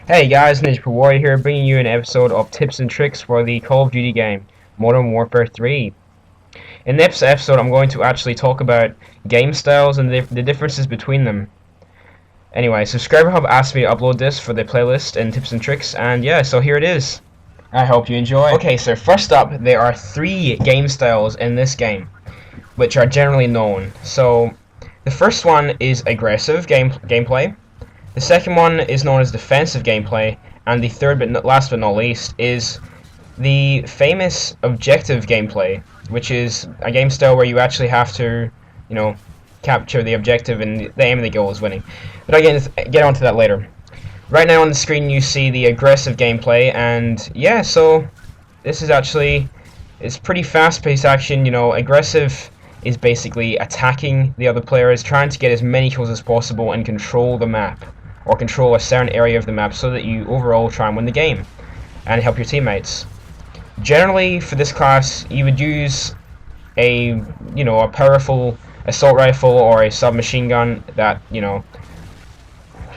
Hey guys, NinjaProWarrior here, bringing you an episode of tips and tricks for the Call of Duty game, Modern Warfare 3. In this episode, I'm going to actually talk about game styles and the differences between them. Anyway, Subscriber Hub asked me to upload this for the playlist and tips and tricks, and yeah, so here it is. I hope you enjoy. Okay, so first up, there are 3 game styles in this game, which are generally known. So, the first one is aggressive gameplay. The second one is known as defensive gameplay, and the third, but last but not least, is the famous objective gameplay, which is a game style where you actually have to, capture the objective and the aim of the goal is winning. But again, get onto that later. Right now on the screen you see the aggressive gameplay, and yeah, so this is actually, it's pretty fast-paced action. Aggressive is basically attacking the other players, trying to get as many kills as possible and control the map, or control a certain area of the map so that you overall try and win the game and help your teammates. Generally, for this class, you would use a powerful assault rifle or a submachine gun that,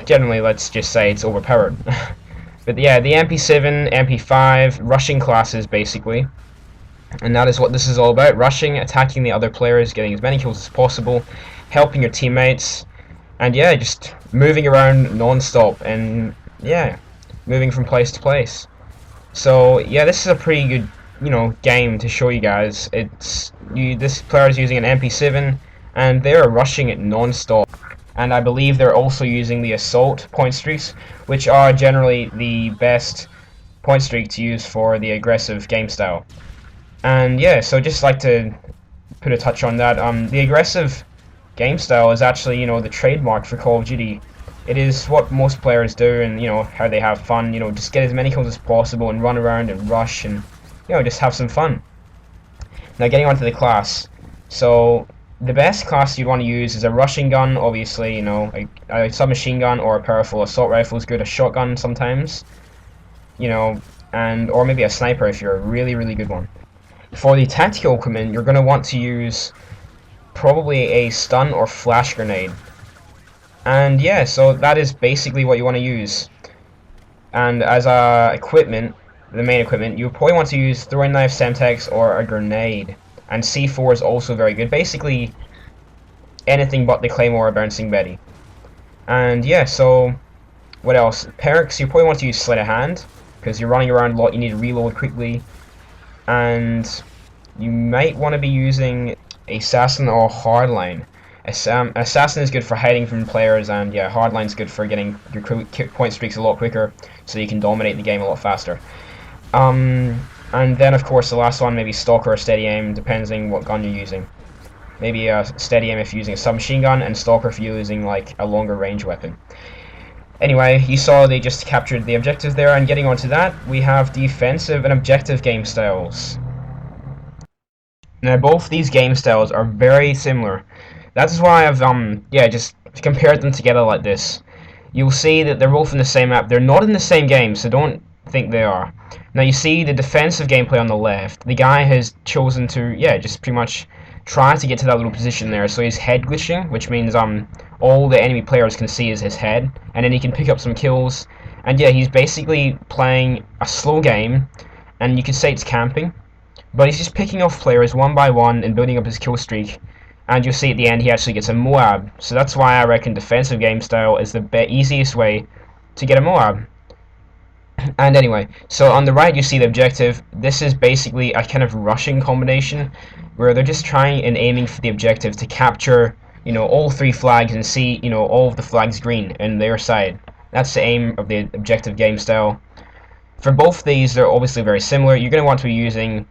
generally, let's just say it's overpowered. But yeah, the MP7, MP5, rushing classes basically. And that is what this is all about: rushing, attacking the other players, getting as many kills as possible, helping your teammates, and yeah, just moving around non-stop, and yeah, moving from place to place. So yeah, this is a pretty good, game to show you guys. This player is using an MP7, and they are rushing it non-stop. And I believe they're also using the assault point streaks, which are generally the best point streak to use for the aggressive game style. And yeah, so just like to put a touch on that. The aggressive game style is actually, the trademark for Call of Duty. It is what most players do, and how they have fun. Just get as many kills as possible and run around and rush and just have some fun. Now getting onto the class. So the best class you'd want to use is a rushing gun, obviously. A submachine gun or a powerful assault rifle is good. A shotgun sometimes. Or maybe a sniper if you're a really, really good one. For the tactical equipment, you're going to want to use probably a stun or flash grenade. And yeah, so that is basically what you want to use. And as equipment, the main equipment, you probably want to use throwing knife, Semtex, or a grenade. And C4 is also very good. Basically, anything but the Claymore or Bouncing Betty. And yeah, so what else? Perks, you probably want to use Sleight of Hand, because you're running around a lot, you need to reload quickly. And you might want to be using Assassin or Hardline. Assassin is good for hiding from players, and yeah, Hardline's good for getting your point streaks a lot quicker, so you can dominate the game a lot faster. And then of course the last one, maybe Stalker or Steady Aim, depends on what gun you're using. Maybe Steady Aim if you're using a submachine gun, and Stalker if you're using like a longer range weapon. Anyway, you saw they just captured the objective there, and getting onto that, we have defensive and objective game styles. Now both these game styles are very similar. That's why I've just compared them together like this. You'll see that they're both in the same map. They're not in the same game, so don't think they are. Now you see the defensive gameplay on the left. The guy has chosen to just pretty much try to get to that little position there. So he's head glitching, which means all the enemy players can see is his head, and then he can pick up some kills. And yeah, he's basically playing a slow game, and you could say it's camping, but he's just picking off players one by one and building up his kill streak. And you'll see at the end he actually gets a Moab. So that's why I reckon defensive game style is the easiest way to get a Moab. And anyway, so on the right you see the objective. This is basically a kind of rushing combination where they're just trying and aiming for the objective to capture, all 3 flags and see, all of the flags green in their side. That's the aim of the objective game style. For both these, they're obviously very similar. You're going to want to be using,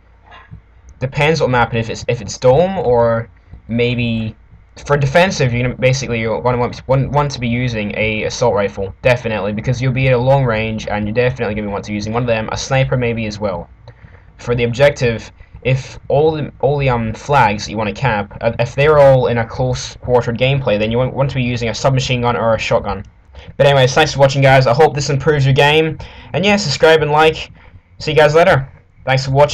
depends what map, if it's dome, or maybe for defensive, you're gonna basically want to be using a assault rifle, definitely, because you'll be at a long range, and you're definitely gonna want to be using one of them. A sniper maybe as well. For the objective, if all the flags that you want to cap, if they're all in a close quartered gameplay, then you want to be using a submachine gun or a shotgun. But anyway, thanks for watching, guys. I hope this improves your game, and yeah, subscribe and like. See you guys later. Thanks for watching.